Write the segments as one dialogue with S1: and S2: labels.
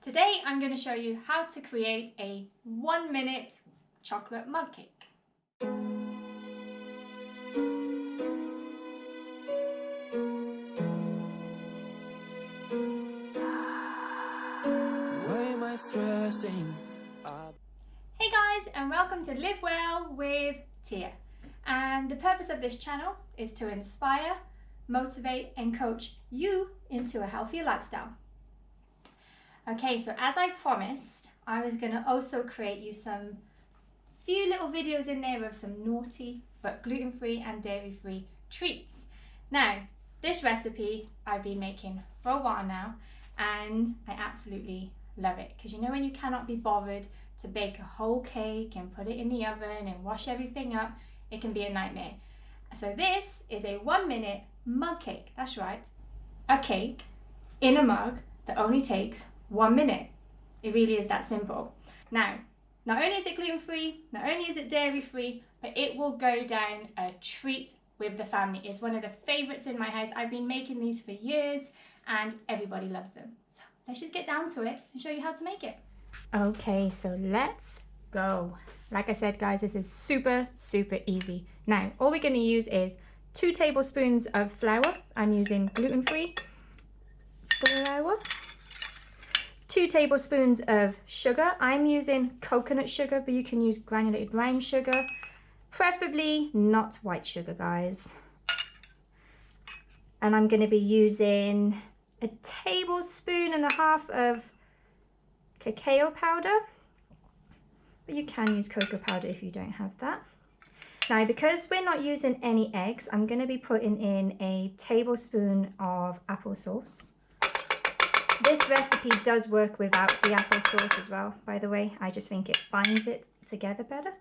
S1: Today I'm going to show you how to create a 1-minute chocolate mug cake. Hey guys, and welcome to Live Well with Tia. And the purpose of this channel is to inspire, motivate and coach you into a healthier lifestyle. Okay, so as I promised, I was going to also create you some few little videos in there of some naughty but gluten-free and dairy-free treats. Now, this recipe I've been making for a while now and I absolutely love it, because you know when you cannot be bothered to bake a whole cake and put it in the oven and wash everything up, it can be a nightmare. So this is a 1-minute mug cake. That's right, a cake in a mug that only takes 1 minute. It really is that simple. Now, not only is it gluten-free, not only is it dairy-free, but it will go down a treat with the family. It's one of the favorites in my house. I've been making these for years and everybody loves them. So let's just get down to it and show you how to make it. Okay, so let's go. Like I said, guys, this is super easy. Now, all we're going to use is 2 tablespoons of flour. I'm using gluten-free flour. 2 tablespoons of sugar. I'm using coconut sugar, but you can use granulated brown sugar, preferably not white sugar, guys. And I'm going to be using 1.5 tablespoons of cacao powder, but you can use cocoa powder if you don't have that. Now, because we're not using any eggs, I'm going to be putting in 1 tablespoon of applesauce. This recipe does work without the applesauce as well, by the way. I just think it binds it together better.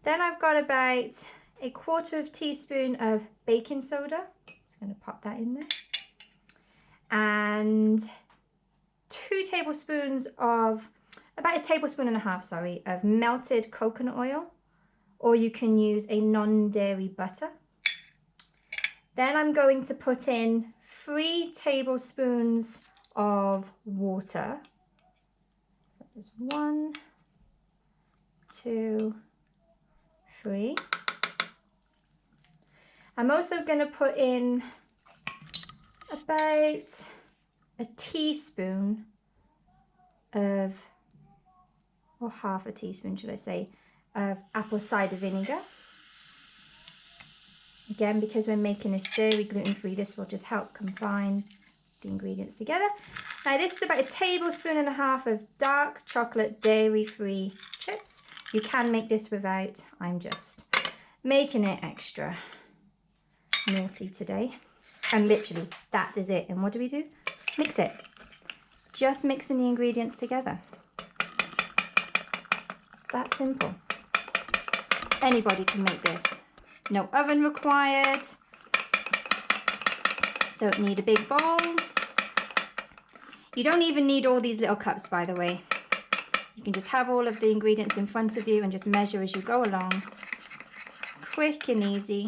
S1: Then I've got about 1/4 teaspoon of baking soda. Just going to pop that in there. And 2 tablespoons of, about 1.5 tablespoons, sorry, of melted coconut oil, or you can use a non-dairy butter. Then I'm going to put in 3 tablespoons of water. So there's 1, 2, 3. I'm also going to put in about 1 teaspoon of, or 1/2 teaspoon should I say, of apple cider vinegar. Again, because we're making this dairy gluten-free, this will just help combine the ingredients together. Now this is about 1.5 tablespoons of dark chocolate dairy-free chips. You can make this without. I'm just making it extra naughty today. And literally, that is it. And what do? Mix it. Just mixing the ingredients together. It's that simple. Anybody can make this. No oven required. Don't need a big bowl. You don't even need all these little cups, by the way. You can just have all of the ingredients in front of you and just measure as you go along. Quick and easy.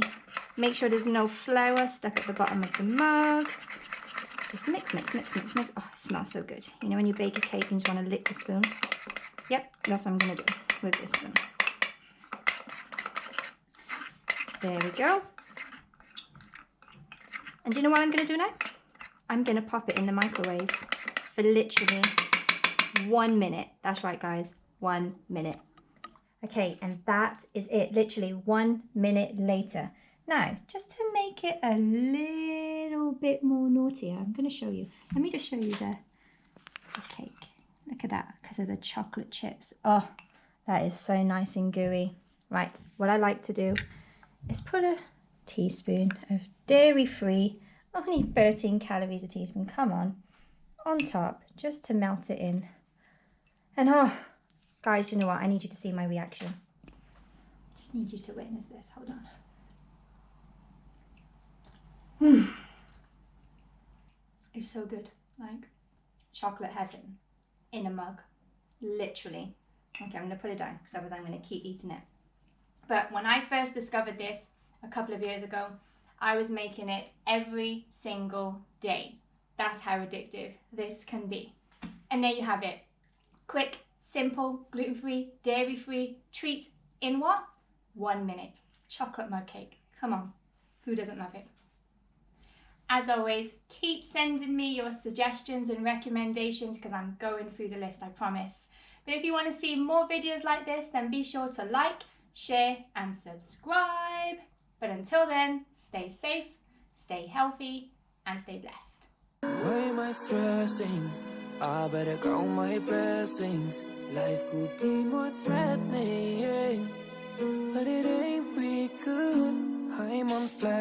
S1: Make sure there's no flour stuck at the bottom of the mug. Just mix. Oh, it smells so good. You know when you bake a cake and you just want to lick the spoon? Yep, that's what I'm going to do with this spoon. There we go. And do you know what I'm going to do now? I'm going to pop it in the microwave for literally 1 minute. That's right, guys, 1 minute. Okay, and that is it. Literally 1 minute later. Now, just to make it a little bit more naughtier, I'm going to show you. Let me just show you the cake. Look at that, because of the chocolate chips. Oh, that is so nice and gooey. Right, what I like to do is put 1 teaspoon of dairy-free, only 13 calories a teaspoon, come on top, just to melt it in. And oh, guys, you know what? I need you to see my reaction. Just need you to witness this. Hold on. It's so good, like chocolate heaven in a mug, literally. Okay, I'm gonna put it down because otherwise I'm gonna keep eating it. But when I first discovered this a couple of years ago, I was making it every single day. That's how addictive this can be. And there you have it. Quick, simple, gluten-free, dairy-free treat in what? 1 minute. Chocolate mug cake. Come on, who doesn't love it? As always, keep sending me your suggestions and recommendations because I'm going through the list, I promise. But if you want to see more videos like this, then be sure to like, share and subscribe. But until then, stay safe, stay healthy and stay blessed.
S2: Why am I stressing? I better count my blessings. Life could be more threatening, but it ain't we good. I'm on fire.